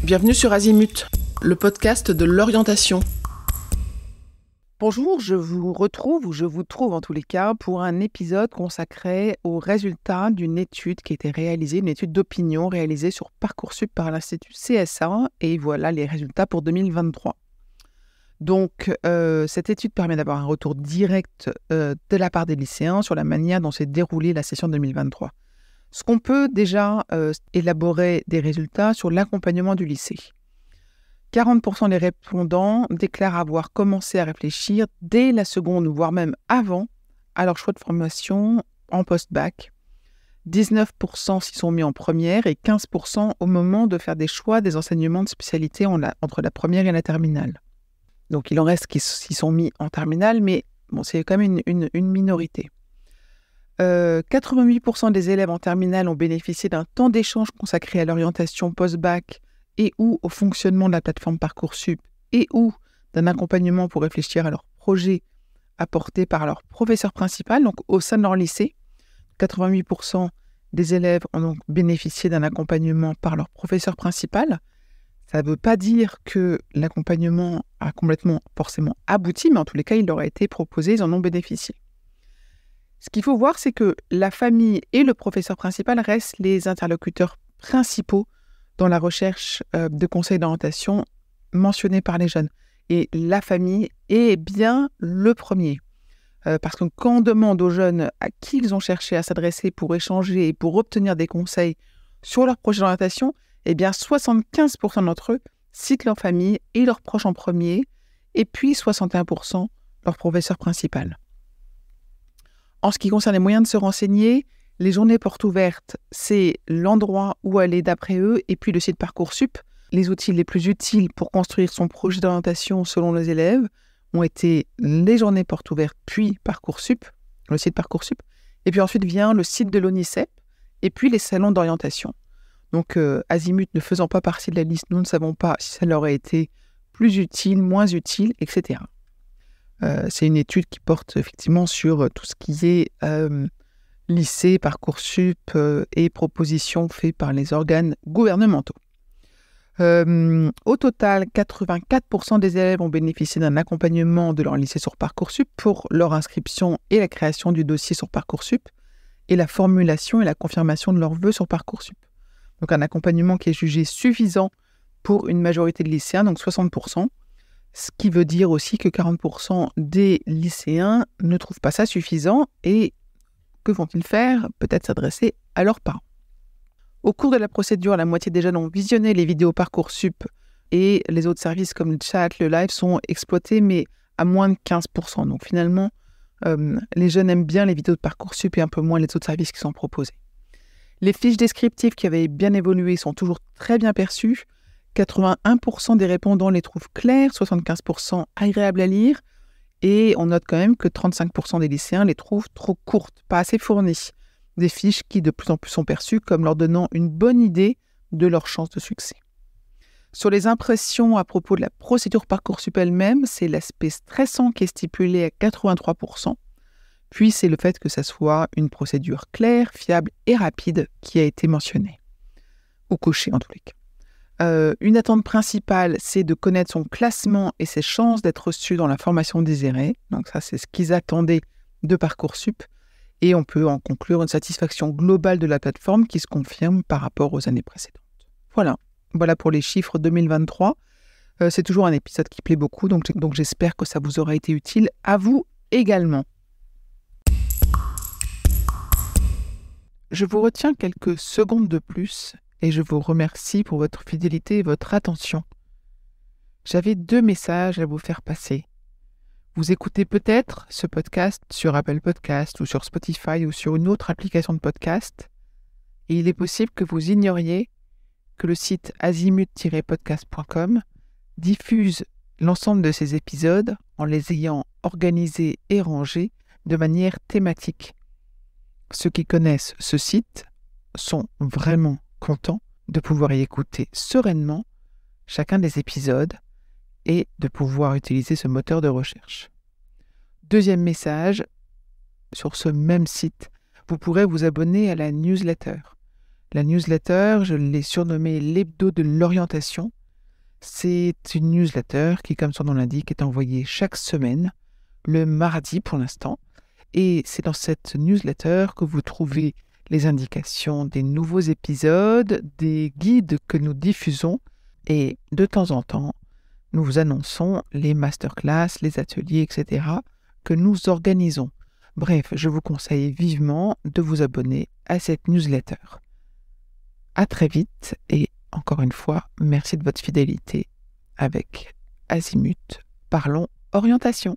Bienvenue sur Azimut, le podcast de l'orientation. Bonjour, je vous trouve en tous les cas, pour un épisode consacré aux résultats d'une étude qui a été réalisée, une étude d'opinion réalisée sur Parcoursup par l'Institut CSA, et voilà les résultats pour 2023. Donc, cette étude permet d'avoir un retour direct de la part des lycéens sur la manière dont s'est déroulée la session 2023. Ce qu'on peut déjà élaborer des résultats sur l'accompagnement du lycée. 40% des répondants déclarent avoir commencé à réfléchir dès la seconde, voire même avant, à leur choix de formation en post-bac. 19% s'y sont mis en première et 15% au moment de faire des choix des enseignements de spécialité entre la première et la terminale. Donc il en reste qui s'y sont mis en terminale, mais bon, c'est quand même une minorité. 88% des élèves en terminale ont bénéficié d'un temps d'échange consacré à l'orientation post-bac et ou au fonctionnement de la plateforme Parcoursup et ou d'un accompagnement pour réfléchir à leur projet apporté par leur professeur principal, donc au sein de leur lycée. 88% des élèves ont donc bénéficié d'un accompagnement par leur professeur principal. Ça ne veut pas dire que l'accompagnement a complètement forcément abouti, mais en tous les cas, il leur a été proposé, ils en ont bénéficié. Ce qu'il faut voir, c'est que la famille et le professeur principal restent les interlocuteurs principaux dans la recherche de conseils d'orientation mentionnés par les jeunes. Et la famille est bien le premier. Parce que quand on demande aux jeunes à qui ils ont cherché à s'adresser pour échanger et pour obtenir des conseils sur leur projet d'orientation, eh bien 75% d'entre eux citent leur famille et leurs proches en premier, et puis 61% leur professeur principal. En ce qui concerne les moyens de se renseigner, les journées portes ouvertes, c'est l'endroit où aller d'après eux, et puis le site Parcoursup. Les outils les plus utiles pour construire son projet d'orientation selon les élèves ont été les journées portes ouvertes, puis Parcoursup, le site Parcoursup. Et puis ensuite vient le site de l'ONICEP, et puis les salons d'orientation. Donc Azimut ne faisant pas partie de la liste, nous ne savons pas si ça leur a été plus utile, moins utile, etc. C'est une étude qui porte effectivement sur tout ce qui est lycée, Parcoursup et propositions faites par les organes gouvernementaux. Au total, 84% des élèves ont bénéficié d'un accompagnement de leur lycée sur Parcoursup pour leur inscription et la création du dossier sur Parcoursup et la formulation et la confirmation de leurs vœux sur Parcoursup. Donc un accompagnement qui est jugé suffisant pour une majorité de lycéens, donc 60%. Ce qui veut dire aussi que 40% des lycéens ne trouvent pas ça suffisant et que vont-ils faire? Peut-être s'adresser à leurs parents. Au cours de la procédure, la moitié des jeunes ont visionné les vidéos Parcoursup et les autres services comme le chat, le live sont exploités, mais à moins de 15%. Donc finalement, les jeunes aiment bien les vidéos de Parcoursup et un peu moins les autres services qui sont proposés. Les fiches descriptives qui avaient bien évolué sont toujours très bien perçues. 81% des répondants les trouvent claires, 75% agréables à lire, et on note quand même que 35% des lycéens les trouvent trop courtes, pas assez fournies. Des fiches qui de plus en plus sont perçues comme leur donnant une bonne idée de leurs chances de succès. Sur les impressions à propos de la procédure Parcoursup elle-même, c'est l'aspect stressant qui est stipulé à 83%, puis c'est le fait que ça soit une procédure claire, fiable et rapide qui a été mentionnée, ou cochée en tous les cas. Une attente principale, c'est de connaître son classement et ses chances d'être reçu dans la formation désirée. Donc ça, c'est ce qu'ils attendaient de Parcoursup. Et on peut en conclure une satisfaction globale de la plateforme qui se confirme par rapport aux années précédentes. Voilà pour les chiffres 2023. C'est toujours un épisode qui plaît beaucoup, donc j'espère que ça vous aura été utile, à vous également. Je vous retiens quelques secondes de plus et je vous remercie pour votre fidélité et votre attention. J'avais 2 messages à vous faire passer. Vous écoutez peut-être ce podcast sur Apple Podcast ou sur Spotify ou sur une autre application de podcast, et il est possible que vous ignoriez que le site azimut-podcast.com diffuse l'ensemble de ces épisodes en les ayant organisés et rangés de manière thématique. Ceux qui connaissent ce site sont vraiment contents de pouvoir y écouter sereinement chacun des épisodes et de pouvoir utiliser ce moteur de recherche. Deuxième message, sur ce même site, vous pourrez vous abonner à la newsletter. La newsletter, je l'ai surnommée l'hebdo de l'orientation. C'est une newsletter qui, comme son nom l'indique, est envoyée chaque semaine, le mardi pour l'instant. Et c'est dans cette newsletter que vous trouvez les indications des nouveaux épisodes, des guides que nous diffusons et de temps en temps, nous vous annonçons les masterclass, les ateliers, etc. que nous organisons. Bref, je vous conseille vivement de vous abonner à cette newsletter. À très vite et encore une fois, merci de votre fidélité avec Azimut. Parlons orientation.